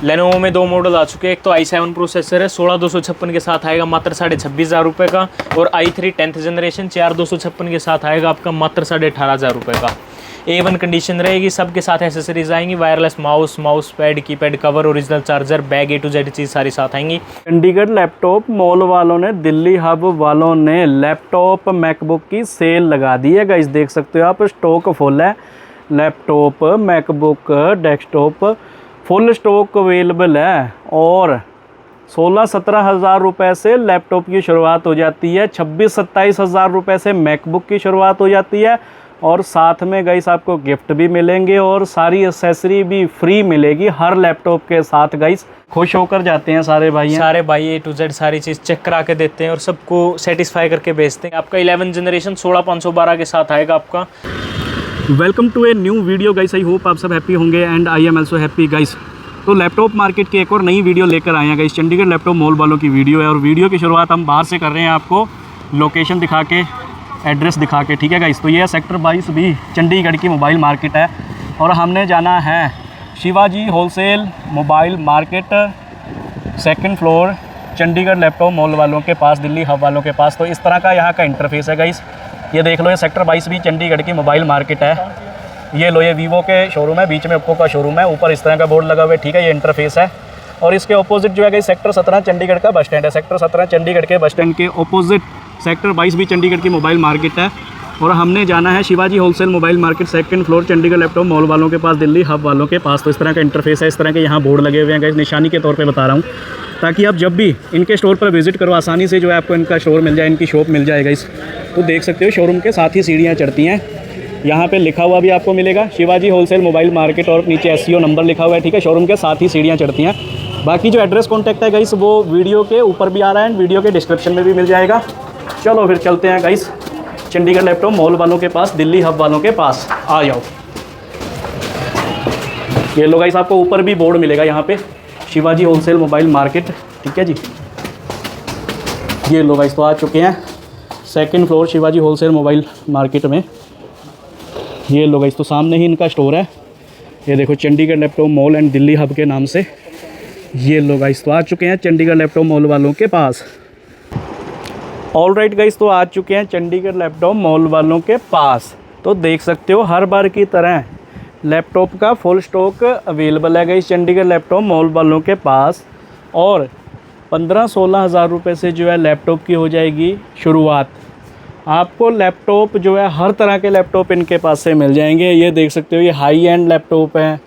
Lenovo में दो model आ चुके हैं। एक तो i7 प्रोसेसर है 16256 के साथ आएगा मात्र 26,500 रुपये का, और i3 10th जनरेशन 4256 के साथ आएगा आपका मात्र 18,500 रुपये का। A1 कंडीशन रहेगी, सबके साथ एसेसरीज आएंगी, wireless mouse pad, keypad cover, original charger, bag A to Z चीज़ सारी साथ आएंगी। चंडीगढ़ लैपटॉप मॉल वालों ने, दिल्ली हब वालों ने लैपटॉप मैकबुक की सेल लगा दी है गाइस। देख सकते हो आप, स्टॉक फुल है। Laptop, MacBook, desktop full stock available है, और 16-17 हज़ार रुपये से लैपटॉप की शुरुआत हो जाती है, 26-27 हज़ार रुपये से मैकबुक की शुरुआत हो जाती है, और साथ में गाइस आपको गिफ्ट भी मिलेंगे और सारी एक्सेसरी भी फ्री मिलेगी हर लैपटॉप के साथ गाइस। खुश होकर जाते हैं सारे भाई A to Z सारी चीज़ चेक करा के देते हैं और सबको सेटिस्फाई करके भेजते हैं। आपका 11 जनरेशन 16512 के साथ आएगा आपका। Welcome to a new video guys. I hope आप सब हैप्पी होंगे and I am also happy guys. तो लैपटॉप मार्केट की एक और नई वीडियो लेकर आए हैं गाइस। चंडीगढ़ लैपटॉप मॉल वालों की वीडियो है, और वीडियो की शुरुआत हम बाहर से कर रहे हैं, आपको लोकेशन दिखा के, एड्रेस दिखा के, ठीक है गाइस। तो ये सेक्टर 22 भी चंडीगढ़ की मोबाइल मार्केट है, और हमने जाना है Shivaji wholesale mobile market, second floor, Chandigarh laptop mall वालों के पास, दिल्ली हब वालों के पास। तो इस तरह का यहाँ का इंटरफेस है गाइस। ये देख लो, ये सेक्टर 22 भी चंडीगढ़ की मोबाइल मार्केट है। ये लो, ये वीवो के शोरूम है, बीच में ओप्पो का शोरूम है, ऊपर इस तरह का बोर्ड लगा हुआ है, ठीक है। ये इंटरफेस है, और इसके ऑपोजिट जो है गाइस सेक्टर 17 चंडीगढ़ का बस स्टैंड है। सेक्टर 17 चंडीगढ़ के बस स्टैंड के ऑपोजिट सेक्टर 22 भी चंडीगढ़ की मोबाइल मार्केट है, और हमने जाना है Shivaji wholesale mobile market, second floor, Chandigarh laptop mall वालों के पास, दिल्ली हब वालों के पास। तो इस तरह का इंटरफेस है, इस तरह के यहाँ बोर्ड लगे हुए हैं गाइस, निशानी के तौर पे बता रहा हूँ, ताकि आप जब भी इनके स्टोर पर विजिट करो आसानी से जो है आपको इनका स्टोर मिल जाए, इनकी शॉप मिल जाए गाइस। तो देख सकते हो, शोरूम के साथ ही सीढ़ियाँ चढ़ती हैं। यहाँ पे लिखा हुआ भी आपको मिलेगा शिवाजी होलसेल मोबाइल मार्केट, और नीचे SCO नंबर लिखा हुआ है, ठीक है। शोरूम के साथ ही सीढ़ियाँ चढ़ती हैं। बाकी जो एड्रेस कॉन्टैक्ट है गाइस, वो वीडियो के ऊपर भी आ रहा है, वीडियो के डिस्क्रिप्शन में भी मिल जाएगा। चलो फिर चलते हैं गाइस चंडीगढ़ लैपटॉप मॉल वालों के पास, दिल्ली हब वालों के पास। आ जाओ। ये लो गाइस, आपको ऊपर भी बोर्ड मिलेगा यहाँ पे, शिवाजी होलसेल मोबाइल मार्केट, ठीक है जी। ये लो गाइस, तो आ चुके हैं second floor Shivaji wholesale mobile market में। ये लो गाइस, तो सामने ही इनका स्टोर है। ये देखो, Chandigarh laptop mall and Delhi hub के नाम से। ये लो गाइस, तो आ चुके हैं चंडीगढ़ लैपटॉप मॉल वालों के पास। ऑल राइट गाइस, तो आ चुके हैं चंडीगढ़ लैपटॉप मॉल वालों के पास। तो देख सकते हो, हर बार की तरह लैपटॉप का फुल स्टॉक अवेलेबल है गाइस चंडीगढ़ लैपटॉप मॉल वालों के पास, और 15-16 हज़ार रुपये से जो है लैपटॉप की हो जाएगी शुरुआत। आपको लैपटॉप जो है, हर तरह के लैपटॉप इनके पास से मिल जाएंगे। ये देख सकते हो, ये हाई एंड लैपटॉप है,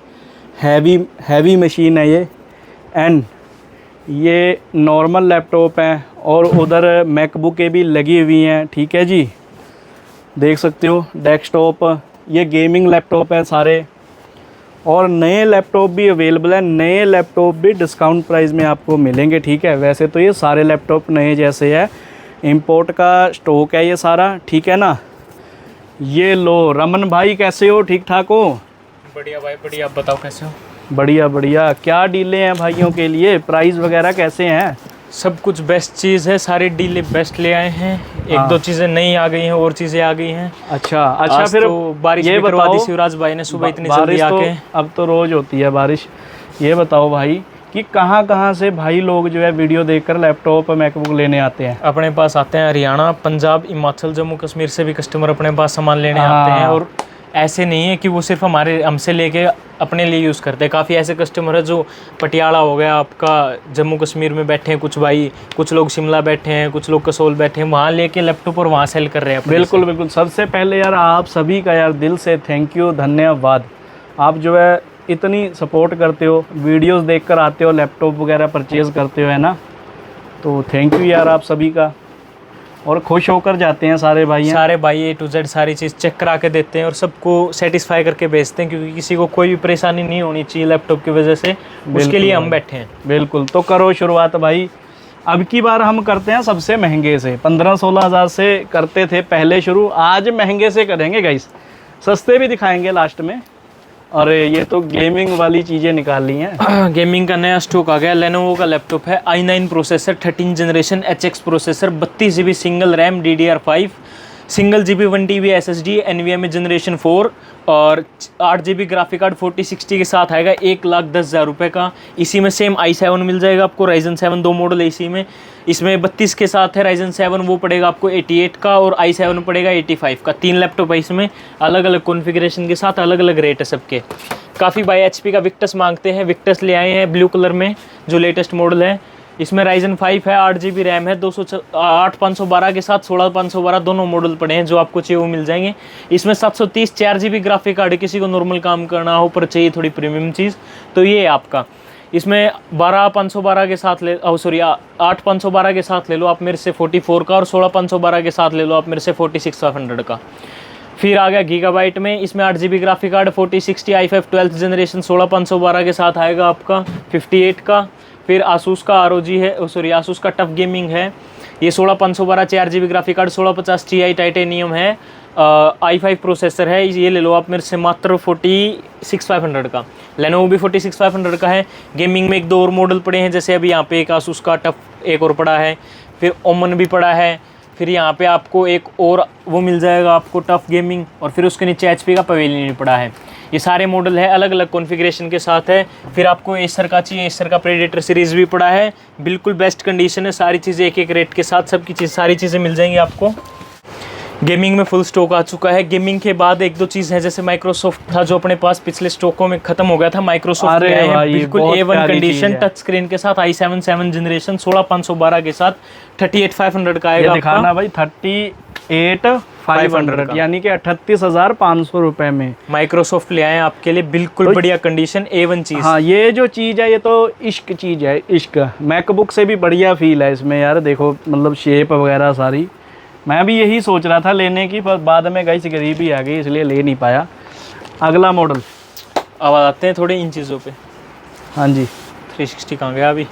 हैवी मशीन है ये, एंड ये नॉर्मल लैपटॉप है, और उधर मैकबुकें भी लगी हुई हैं, ठीक है जी। देख सकते हो, डेस्कटॉप, ये गेमिंग लैपटॉप है सारे, और नए लैपटॉप भी अवेलेबल है। नए लैपटॉप भी डिस्काउंट प्राइस में आपको मिलेंगे, ठीक है। वैसे तो ये सारे लैपटॉप नए जैसे है, इंपोर्ट का स्टॉक है ये सारा, ठीक है ना। ये लो, रमन भाई कैसे हो, ठीक ठाक हो? बढ़िया भाई बढ़िया, आप बताओ कैसे हो? बढ़िया बढ़िया। क्या डीलें हैं भाइयों के लिए, प्राइस वगैरह कैसे हैं? सब कुछ बेस्ट चीज़ है, सारी डीलें बेस्ट ले आए हैं। एक दो चीज़ें नई आ गई हैं, और चीज़ें आ गई हैं। अच्छा फिर तो बारिश ये करवा बताओ, दी शिवराज भाई ने सुबह इतनी जल्दी आके। अब तो रोज़ होती है बारिश। ये बताओ भाई कि कहाँ से भाई लोग जो है वीडियो देखकर लैपटॉप मैकबुक लेने आते हैं? अपने पास आते हैं हरियाणा, पंजाब, हिमाचल, जम्मू कश्मीर से भी कस्टमर अपने पास सामान लेने आते हैं। और ऐसे नहीं है कि वो सिर्फ हमसे लेके अपने लिए यूज़ करते हैं। काफ़ी ऐसे कस्टमर है जो पटियाला हो गया आपका, जम्मू कश्मीर में बैठे हैं कुछ भाई, कुछ लोग शिमला बैठे हैं, कुछ लोग कसोल बैठे हैं, वहाँ लेके लैपटॉप और वहाँ सेल कर रहे हैं। बिल्कुल। सबसे पहले यार आप सभी का यार दिल से थैंक यू, धन्यवाद। आप जो है इतनी सपोर्ट करते हो, वीडियोस देखकर आते हो, लैपटॉप वगैरह परचेज़ करते हो, है ना। तो थैंक यू यार आप सभी का, और खुश होकर जाते हैं सारे भाई A to Z सारी चीज़ चेक करा के देते हैं और सबको सेटिस्फाई करके भेजते हैं, क्योंकि किसी को कोई भी परेशानी नहीं होनी चाहिए लैपटॉप की वजह से, उसके लिए हम बैठे हैं। बिल्कुल। तो करो शुरुआत भाई। अब की बार हम करते हैं सबसे महंगे से, 15-16 हज़ार से करते थे पहले शुरू, आज महंगे से करेंगे गाइस, सस्ते भी दिखाएंगे लास्ट में। अरे ये तो गेमिंग वाली चीज़ें निकाल ली हैं। गेमिंग का नया स्टॉक आ गया। लेनोवो का लैपटॉप है, i9 processor, 13 generation HX processor, 32 GB single RAM, DDR5, single GB 1 TB SSD NVMe generation 4 और 8 GB ग्राफिक कार्ड 4060 के साथ आएगा 1,10,000 रुपये का। इसी में सेम i7 मिल जाएगा आपको, Ryzen 7 दो मॉडल है इसी में। इसमें 32 के साथ है Ryzen 7, वो पड़ेगा आपको 88 का, और i7 पड़ेगा 85 का। 3 लैपटॉप है इसमें, अलग अलग कॉन्फ़िगरेशन के साथ, अलग अलग रेट है सबके। काफ़ी भाई HP का विक्टस मांगते हैं, विक्टस ले आए हैं ब्लू कलर में, जो लेटेस्ट मॉडल है। इसमें Ryzen 5 है, 8 GB रैम है, 8/512 के साथ 16/512 दोनों मॉडल पड़े हैं, जो आपको चाहिए वो मिल जाएंगे। इसमें 730 4 GB ग्राफिक कार्ड, किसी को नॉर्मल काम करना हो पर चाहिए थोड़ी प्रीमियम चीज़ तो ये है आपका। इसमें 12/512 के साथ 8/512 के साथ ले लो आप मेरे से 44 का, और 16/512 के साथ ले लो आप मेरे से 46/500 का। फिर आ गया गीगाबाइट में, इसमें 8 GB graphic card 4060 i5 12th generation 16/512 के साथ आएगा आपका 58 का। फिर आसूस का ROG है, आसूस का टफ गेमिंग है, ये 16/512 4 GB graphic card 1650 Ti titanium है, i5 प्रोसेसर है, ये ले लो आप मेरे से मात्र 46/500 का। लेनोवो भी 46/500 का है। गेमिंग में एक दो और मॉडल पड़े हैं, जैसे अभी यहाँ पे एक आसूस का टफ एक और पड़ा है, फिर ओमन भी पड़ा है, फिर यहाँ पे आपको एक और वो मिल जाएगा आपको टफ गेमिंग, और फिर उसके नीचे HP का पवेलियन भी पड़ा है। ये सारे मॉडल है, अलग अलग कॉन्फ़िगरेशन के साथ है। फिर आपको एसर का चाहिए, एसर का प्रेडेटर सीरीज़ भी पड़ा है, बिल्कुल बेस्ट कंडीशन है, सारी चीज़ें एक एक रेट के साथ, सबकी चीज़ सारी चीज़ें मिल जाएंगी आपको। गेमिंग में फुल स्टॉक आ चुका है। गेमिंग के बाद एक दो चीज़ है, जैसे माइक्रोसॉफ्ट था जो अपने पास पिछले स्टॉकों में खत्म हो गया था, माइक्रोसॉफ्ट ले आए हैं बिल्कुल A1 कंडीशन टच स्क्रीन के साथ, i7 7 जनरेशन 16/512 के साथ 38/500 का आएगा। दिखाना भाई 38/500 यानी कि 38,500 रुपए में माइक्रोसॉफ्ट ले आए हैं आपके लिए, बिल्कुल बढ़िया कंडीशन A1 चीज़। हाँ, ये जो चीज़ है ये तो इश्क चीज़ है, इश्क। मैकबुक से भी बढ़िया फील है इसमें यार, देखो मतलब शेप वगैरह सारी। मैं भी यही सोच रहा था लेने की, पर बाद में गई गरीबी आ गई, इसलिए ले नहीं पाया। अगला मॉडल अब आते हैं थोड़े इन चीज़ों पे। हाँ जी, 360 कहाँ गया अभी?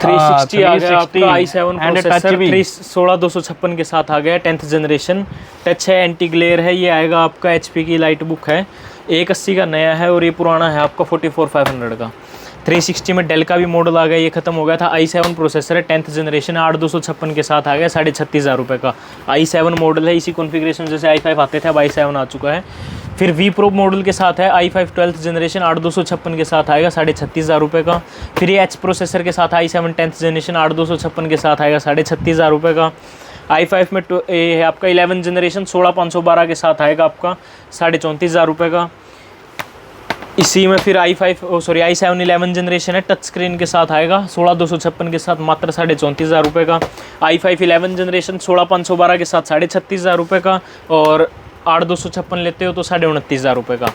360 आ गया आपका i7 प्रोसेसर 16256 के साथ आ गया, 10th जनरेशन। टच है, एंटी ग्लेयर है, ये आएगा आपका HP की लाइट बुक है, 180 का नया है, और ये पुराना है आपका 44/500 का। 360 में डेल का भी मॉडल आ गया, ये खत्म हो गया था। i7 प्रोसेसर है, 10th जनरेशन 8256 के साथ आ गया, 36,500 रुपये का। i7 मॉडल है, इसी कॉन्फ़िगरेशन जैसे i5 आते थे, अब i7 आ चुका है। फिर V Pro मॉडल के साथ है, i5 12th जनरेशन 8256 के साथ आएगा, 36,500 रुपये का। फिर ये H प्रोसेसर के साथ i7 10th जनरेशन 8256 के साथ आएगा, 36,500 रुपये का। i5 में ये है आपका 11 जनरेशन 16/512 के साथ आएगा आपका 34,500 रुपये का। इसी में फिर i7 11 जनरेशन है, टच स्क्रीन के साथ आएगा, 16/256 के साथ मात्र 34,500 रुपये का। i5 11 जनरेशन 16/512 के साथ 36,500 रुपये का, और 8/256 लेते हो तो 29,500 रुपये का।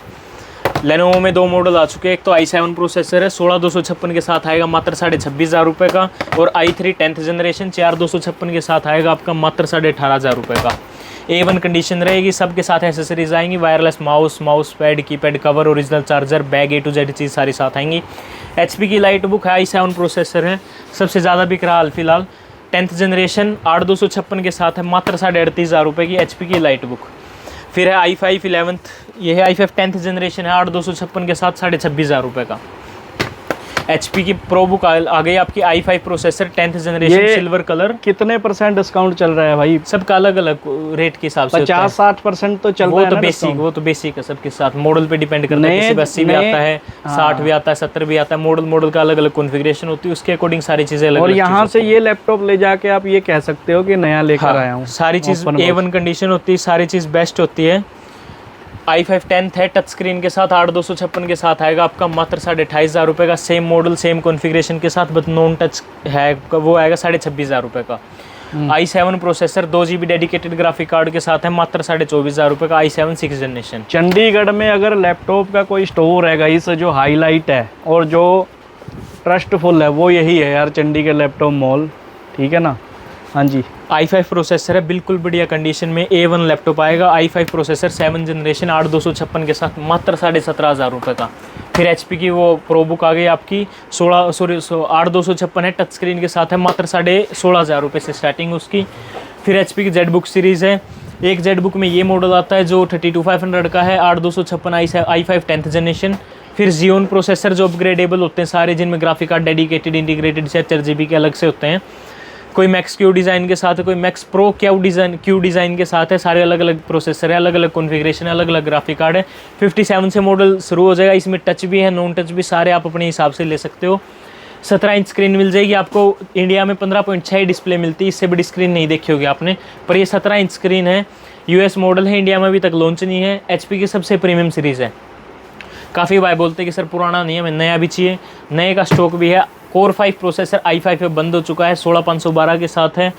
लेनोवो में दो मॉडल आ चुके हैं, एक तो i7 प्रोसेसर है, 16/256 के साथ आएगा मात्र 26,500 रुपये का, और i3 10th जनरेशन 4/256 के साथ आएगा आपका मात्र 18,500 रुपये का। A1 कंडीशन रहेगी, सबके साथ एसेसरीज आएंगी, wireless mouse pad, keypad cover, original charger, bag A to Z चीज़ सारी साथ आएंगी। HP की लाइट बुक है, i7 प्रोसेसर है, सबसे ज़्यादा बिक रहा हाल फिलहाल, 10th जनरेशन 8/256 के साथ है, मात्र 38,500 रुपये की HP की लाइट बुक। फिर है i5 11th, ये है i5 10th जनरेशन है, 8/256 के साथ 26,500 रुपये का। HP की प्रो बुक आ गई आपकी, i5 processor 10th generation silver colour. कितने % डिस्काउंट चल रहा है भाई? सबका अलग अलग रेट के हिसाब से 50-60% तो चल रहा है ना। वो तो बेसिक है, सबके साथ मॉडल पे डिपेंड करता है, किसी 80 भी आता है, 60 भी आता है, 70 भी आता है, मॉडल का अलग अलग कॉन्फ़िगरेशन होती है, उसके अकॉर्डिंग सारी चीज़ें अलग। और यहाँ से ये लैपटॉप ले जाके आप ये कह सकते हो कि नया लेकर आया हूँ। सारी चीज़ A1 कंडीशन होती है, सारी चीज़ बेस्ट होती है। i5 10th है, टच स्क्रीन के साथ 8/256 के साथ आएगा आपका मात्र 28,500 रुपये का। सेम मॉडल सेम कॉन्फ़िगरेशन के साथ, बट नॉन टच है, वो आएगा 26,500 रुपये का। i7 processor 2 GB dedicated graphic card के साथ है, मात्र 24,500 रुपये का। i7 6th generation. चंडीगढ़ में अगर लैपटॉप का कोई स्टोर है गाइस जो हाईलाइट है और जो ट्रस्टफुल है, वो यही है यार, चंडीगढ़ लैपटॉप मॉल, ठीक है ना। हाँ जी, i5 प्रोसेसर है, बिल्कुल बढ़िया कंडीशन में A1 लैपटॉप आएगा। i5 प्रोसेसर 7 जनरेशन 8/256 के साथ मात्र 17,500 रुपये का। फिर HP की वो प्रो बुक आ गई आपकी 8/256 है, टच स्क्रीन के साथ है, मात्र 16,500 रुपये से स्टार्टिंग उसकी। फिर HP की Z बुक सीरीज़ है, एक Z बुक में ये मॉडल आता है जो 32,500 का है, 8/256 i5 10th जनरेशन। फिर Xeon प्रोसेसर जो अपग्रेडेबल होते हैं सारे, जिनमें ग्राफिक कार्ड डेडिकेटेड इंटीग्रेटेड से 4 GB के अलग से होते हैं। कोई मैक्स क्यू डिज़ाइन के साथ है, कोई मैक्स प्रो क्यू डिज़ाइन के साथ है। सारे अलग अलग प्रोसेसर है, अलग अलग कॉन्फ़िगरेशन है, अलग अलग ग्राफिक कार्ड है। 57 से मॉडल शुरू हो जाएगा। इसमें टच भी है, नॉन टच भी, सारे आप अपने हिसाब से ले सकते हो। 17 इंच स्क्रीन मिल जाएगी आपको। इंडिया में 15.6 डिस्प्ले मिलती है, इससे बड़ी स्क्रीन नहीं देखी होगी आपने, पर ये 17 इंच स्क्रीन है। यूएस मॉडल है, इंडिया में अभी तक लॉन्च नहीं है। एचपी की सबसे प्रीमियम सीरीज़ है। काफ़ी भाई बोलते हैं कि सर पुराना नहीं है, हमें नया भी चाहिए। नए का स्टॉक भी है। कोर 5 प्रोसेसर i5 पे बंद हो चुका है, 16512 के साथ है।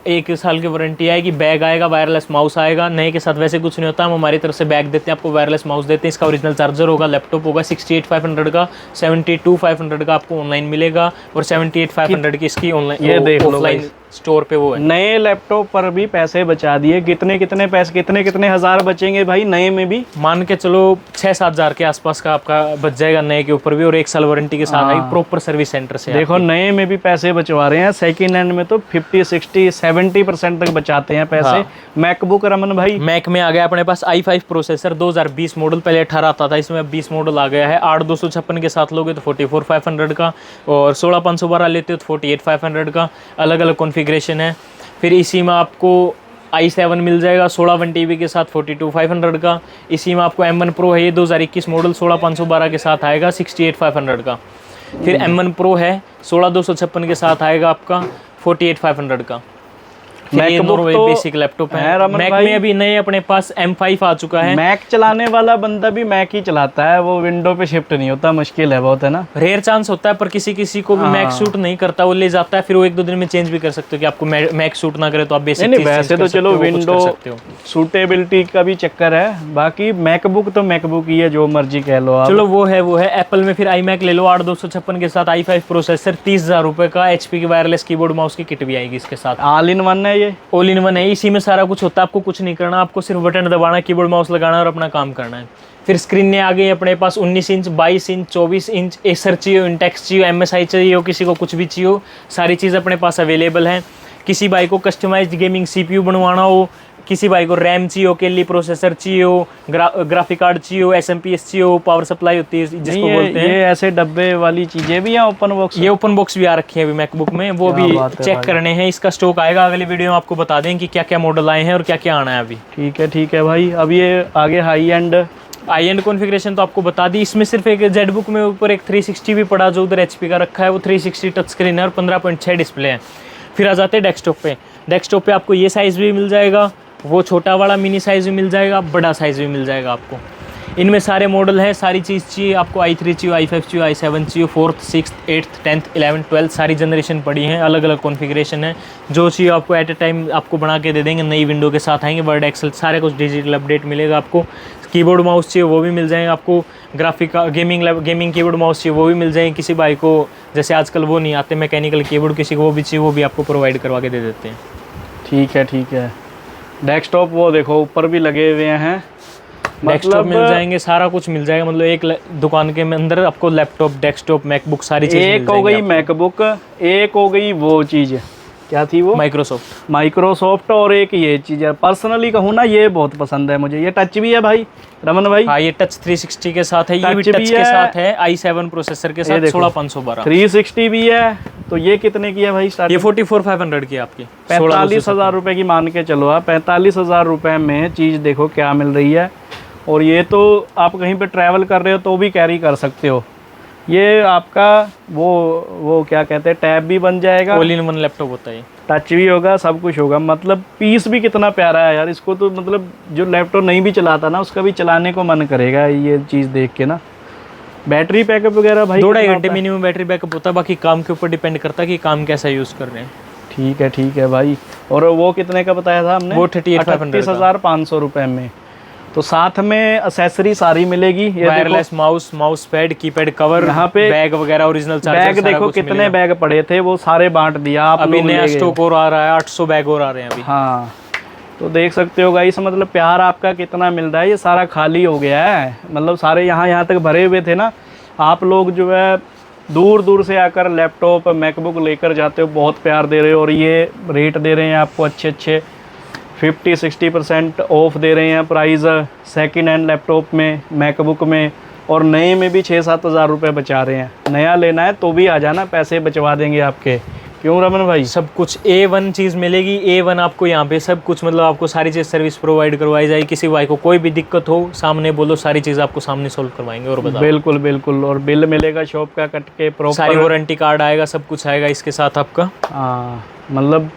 1 साल की वारंटी आएगी, बैग आएगा, वायरलेस माउस आएगा। नए के साथ वैसे कुछ नहीं होता, हम हमारी तरफ से बैग देते हैं आपको, वायरलेस माउस देते हैं। इसका ओरिजिनल चार्जर होगा, लैपटॉप होगा। 68,500 का, 72,500 का आपको ऑनलाइन मिलेगा, और 78,500 की इसकी ऑनलाइन ऑफलाइन स्टोर पे वो है। नए लैपटॉप पर भी पैसे बचा दिए। कितने कितने पैसे, कितने कितने हज़ार बचेंगे भाई नए में भी? मान के चलो 6-7 हज़ार के आसपास का आपका बच जाएगा नए के ऊपर भी, और 1 साल वारंटी के साथ आई प्रॉपर सर्विस सेंटर से। देखो नए में भी पैसे बचवा रहे हैं, सेकंड हैंड में तो 50-60-70% तक बचाते हैं पैसे। मैकबुक रमन भाई, मैक में आ गया अपने पास i5 प्रोसेसर 2020 मॉडल, पहले 18 आता था, इसमें अब 20 मॉडल आ गया है। 8256 के साथ लोगे तो 44,500 का, और 16,512 लेते हो तो 48,500 का। अलग अलग कॉन्फ़िगरेशन है। फिर इसी में आपको i7 मिल जाएगा 16 1TB के साथ 42,500 का। इसी में आपको M1 Pro है, ये 2021 मॉडल 16,512 के साथ आएगा 68,500 का। फिर M1 Pro है 16,256 के साथ आएगा आपका 48,500 का। मैकबुक तो बेसिक लैपटॉप है। मैक में अभी नए अपने पास M5 आ चुका है। मैक चलाने वाला बंदा भी मैक ही चलाता है, वो विंडो पे शिफ्ट नहीं होता, मुश्किल है बहुत, है ना। रेयर चांस होता है, पर किसी किसी को भी मैक सूट नहीं करता, वो ले जाता है, फिर वो 1-2 दिन में चेंज भी कर सकते हो कि आपको मैक सूट ना करे तो आप बेसिक नहीं, वैसे तो चलो विंडो सूटेबिलिटी का भी चक्कर है, बाकी मैकबुक तो मैकबुक ही है, जो मर्जी कह लो आप। चलो वो है एप्पल में। फिर iMac ले लो 8256 के साथ i5 प्रोसेसर 30,000 रुपये का। HP की वायरलेस कीबोर्ड माउस की किट भी आएगी इसके साथ। ऑल इन वन है ये, ऑल इन वन है। इसी में सारा कुछ होता है, आपको कुछ नहीं करना, आपको सिर्फ बटन दबाना, कीबोर्ड माउस लगाना और अपना काम करना है। फिर स्क्रीनें आ गई अपने पास 19 इंच, 22 इंच, 24 इंच। एसर चाहिए, इंटेक्स चाहिए, MSI चाहिए हो, किसी को कुछ भी चाहिए हो, सारी चीज़ अपने पास अवेलेबल है। किसी भाई को कस्टमाइज्ड गेमिंग CPU बनवाना हो, किसी भाई को रैम चाहिए हो, के लिए प्रोसेसर चाहिए हो, ग्राफिक कार्ड चाहिए हो, SMP चाहिए हो, पावर सप्लाई होती है जिसको बोलते हैं। ये ऐसे डब्बे वाली चीज़ें भी हैं ओपन बॉक्स? ये ओपन बॉक्स भी आ रखी है अभी मैकबुक में, वो भी चेक करने हैं। इसका स्टॉक आएगा अगली वीडियो में, आपको बता दें कि क्या क्या मॉडल आए हैं और क्या क्या आना है अभी। ठीक है भाई। अब ये आगे हाई एंड कॉन्फ़िगरेशन तो आपको बता दी। इसमें सिर्फ एक जेडबुक में ऊपर एक 360 भी पड़ा, जो उधर HP का रखा है, वो 360 टच स्क्रीन है और 15.6 डिस्प्ले है। फिर आ जाते हैं डेस्कटॉप पे। डेस्कटॉप पे आपको ये साइज़ भी मिल जाएगा, वो छोटा वाला मिनी साइज़ भी मिल जाएगा, बड़ा साइज़ भी मिल जाएगा आपको। इनमें सारे मॉडल हैं, सारी चीज़ चाहिए आपको। i3 चाहिए, i5 चाहिए, i7 चाहिए, 4th 6th 8th 10th 11th 12th सारी जनरेशन पड़ी हैं, अलग अलग कॉन्फ़िगरेशन है। जो चाहिए आपको एट ए टाइम आपको बना के दे देंगे। नई विंडो के साथ आएंगे, वर्ड एक्सेल सारे कुछ डिजिटल अपडेट मिलेगा आपको। कीबोर्ड माउस चाहिए वो भी मिल जाएंगे आपको। ग्राफिक गेमिंग कीबोर्ड माउस चाहिए वो भी मिल जाएंगे। किसी भाई को जैसे आजकल वो नहीं आते मैकेनिकल कीबोर्ड, किसी को वो भी चाहिए, वो भी आपको प्रोवाइड करवा के दे देते हैं। ठीक है। डेस्कटॉप वो देखो ऊपर भी लगे हुए हैं, डेस्कटॉप मिल जाएंगे, सारा कुछ मिल जाएगा। मतलब एक दुकान के अंदर आपको लैपटॉप, डेस्कटॉप, मैकबुक सारी चीज़ मिल जाएगी। एक हो गई मैकबुक, एक हो गई वो चीज़, क्या थी वो? माइक्रोसॉफ्ट। और एक ये चीज़ है, पर्सनली कहूँ ना, ये बहुत पसंद है मुझे। ये टच भी है भाई रमन भाई? हाँ, ये टच 360 के साथ है, ये भी टच के साथ है, i7 प्रोसेसर के साथ 16,512। 360 भी है, तो ये कितने की है भाई स्टार्ट? ये 44,500 की आपकी। 45,000 रुपये की मान के चलो आप। 45,000 रुपये में चीज़ देखो क्या मिल रही है। और ये तो आप कहीं पे ट्रैवल कर रहे हो तो भी कैरी कर सकते हो। ये आपका वो क्या कहते हैं, टैब भी बन जाएगा, ऑल इन वन लैपटॉप होता है, टच भी होगा, सब कुछ होगा। मतलब पीस भी कितना प्यारा है यार। इसको तो मतलब जो लैपटॉप नहीं भी चलाता ना, उसका भी चलाने को मन करेगा ये चीज़ देख के ना। बैटरी बैकअप वगैरह भाई 2.5 घंटे मिनिमम बैटरी बैकअप होता है, बाकी काम के ऊपर डिपेंड करता है कि काम कैसा यूज़ कर रहे हैं। ठीक है भाई। और वो कितने का बताया था हमने? वो 38,500 रुपये में। तो साथ में एक्सेसरी सारी मिलेगी। ये wireless mouse pad, keypad cover, यहाँ पे बैग वगैरह, ओरिजिनल चार्जर। बैग देखो कितने बैग पड़े थे, वो सारे बांट दिया आप। अभी नया स्टॉक और आ रहा है, 800 बैग और आ रहे हैं अभी। हाँ, तो देख सकते हो गाइस, मतलब प्यार आपका कितना मिल रहा है। ये सारा खाली हो गया है, मतलब सारे यहाँ तक भरे हुए थे ना। आप लोग जो है दूर दूर से आकर लैपटॉप, मैकबुक लेकर जाते हो, बहुत प्यार दे रहे हो। और ये रेट दे रहे हैं आपको अच्छे 50-60% ऑफ दे रहे हैं प्राइस सेकंड हैंड लैपटॉप में, मैकबुक में। और नए में भी 6-7 हज़ार रुपये बचा रहे हैं। नया लेना है तो भी आ जाना, पैसे बचवा देंगे आपके। क्यों रमन भाई? सब कुछ A1 चीज़ मिलेगी, A1 आपको यहाँ पे सब कुछ, मतलब आपको सारी चीज़ सर्विस प्रोवाइड करवाई जाएगी। किसी भाई को कोई भी दिक्कत हो सामने बोलो, सारी चीज़ आपको सामने सोल्व करवाएंगे। और बताओ। बिल्कुल बिल्कुल, और बिल मिलेगा शॉप का कट के प्रॉपर, सारी वारंटी कार्ड आएगा, सब कुछ आएगा इसके साथ आपका। हाँ, मतलब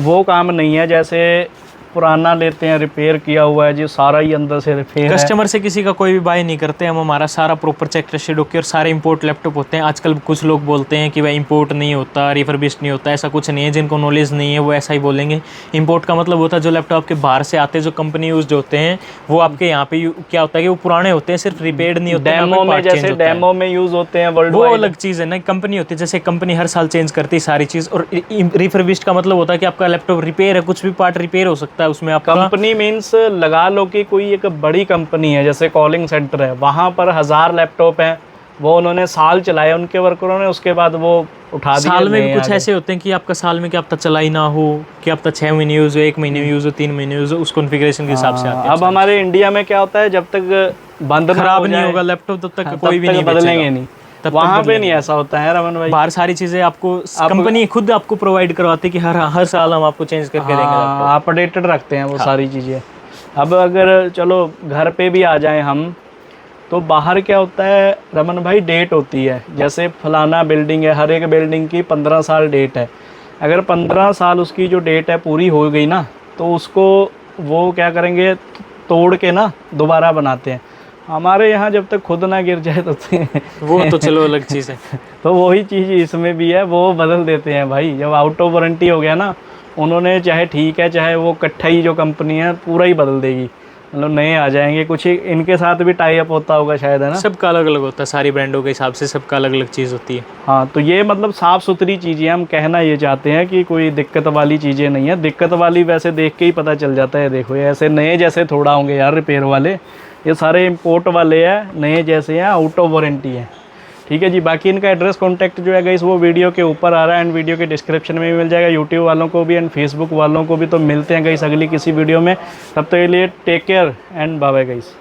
वो काम नहीं है जैसे पुराना लेते हैं रिपेयर किया हुआ है जी, सारा ही अंदर से रिपेयर है। कस्टमर से किसी का कोई भी बाय नहीं करते हम, हमारा सारा प्रॉपर चेक टेस्टेड होकर, और सारे इंपोर्ट लैपटॉप होते हैं। आजकल कुछ लोग बोलते हैं कि भाई इंपोर्ट नहीं होता, रिफर्बिश्ड नहीं होता, ऐसा कुछ नहीं है। जिनको नॉलेज नहीं है वो ऐसा ही बोलेंगे। इंपोर्ट का मतलब होता है जो लैपटॉप के बाहर से आते हैं, जो कंपनी यूज होते हैं, वो आपके यहाँ पे क्या होता है कि वो पुराने होते हैं, सिर्फ रिपेयर्ड नहीं होते। डेमो में, जैसे डेमो में यूज होते हैं वर्ल्ड वो वाइड, अलग चीज़ है ना। कंपनी होती है, जैसे कंपनी हर साल चेंज करती है सारी चीज़। और रिफर्बिश्ड का मतलब होता है कि आपका लैपटॉप रिपेयर है, कुछ भी पार्ट रिपेयर हो सकता है उसमें आपका। कंपनी मीन्स लगा लो कि कोई एक बड़ी कंपनी है, जैसे कॉलिंग सेंटर है, वहाँ पर 1000 लैपटॉप हैं, वो उन्होंने साल चलाए उनके वर्करों ने, उसके बाद वो उठा दिए। साल में भी कुछ ऐसे होते हैं कि आपका साल में क्या पता चला ही ना हो, कि आपका 6 महीने यूज़ हो, 1 महीने में यूज़ हो, 3 महीने यूज़ हो, उस कॉन्फ़िगरेशन के हिसाब से आते हैं। अब हमारे इंडिया में क्या होता है, जब तक बंद खराब नहीं होगा लैपटॉप तब तक कोई भी नहीं बदलेंगे नहीं। वहाँ पे नहीं ऐसा होता है रमन भाई। बाहर सारी चीज़ें आपको कंपनी खुद आपको प्रोवाइड करवाती है कि हर साल हम आपको चेंज करके देंगे। आप अपडेटेड रखते हैं वो सारी चीज़ें। अब अगर चलो घर पे भी आ जाएं हम, तो बाहर क्या होता है रमन भाई, डेट होती है। जैसे फलाना बिल्डिंग है, हर एक बिल्डिंग की 15 साल डेट है। अगर 15 साल उसकी जो डेट है पूरी हो गई ना, तो उसको वो क्या करेंगे, तोड़ के ना दोबारा बनाते हैं। हमारे यहाँ जब तक खुद ना गिर जाए तो वो तो चलो अलग चीज़ है। तो वही चीज़ इसमें भी है, वो बदल देते हैं भाई। जब आउट ऑफ वारंटी हो गया ना, उन्होंने चाहे ठीक है, चाहे वो कट्ठा ही जो कंपनी है पूरा ही बदल देगी, मतलब नए आ जाएंगे। कुछ इनके साथ भी टाई अप होता होगा शायद, है ना? सबका अलग अलग होता है, सारी ब्रांडों के हिसाब से सबका अलग अलग चीज़ होती है। हाँ, तो ये मतलब साफ़ सुथरी चीज़ें, हम कहना ये चाहते हैं कि कोई दिक्कत वाली चीज़ें नहीं है। दिक्कत वाली वैसे देख के ही पता चल जाता है। देखो ये ऐसे नए जैसे थोड़ा होंगे यार रिपेयर वाले, ये सारे इंपोर्ट वाले हैं, नए जैसे हैं, आउट ऑफ वारंटी है। ठीक है जी। बाकी इनका एड्रेस कॉन्टैक्ट जो है गाइस वो वीडियो के ऊपर आ रहा है, एंड वीडियो के डिस्क्रिप्शन में भी मिल जाएगा। यूट्यूब वालों को भी एंड फेसबुक वालों को भी। तो मिलते हैं गाइस अगली किसी वीडियो में, तब तक के लिए take care and bye bye guys.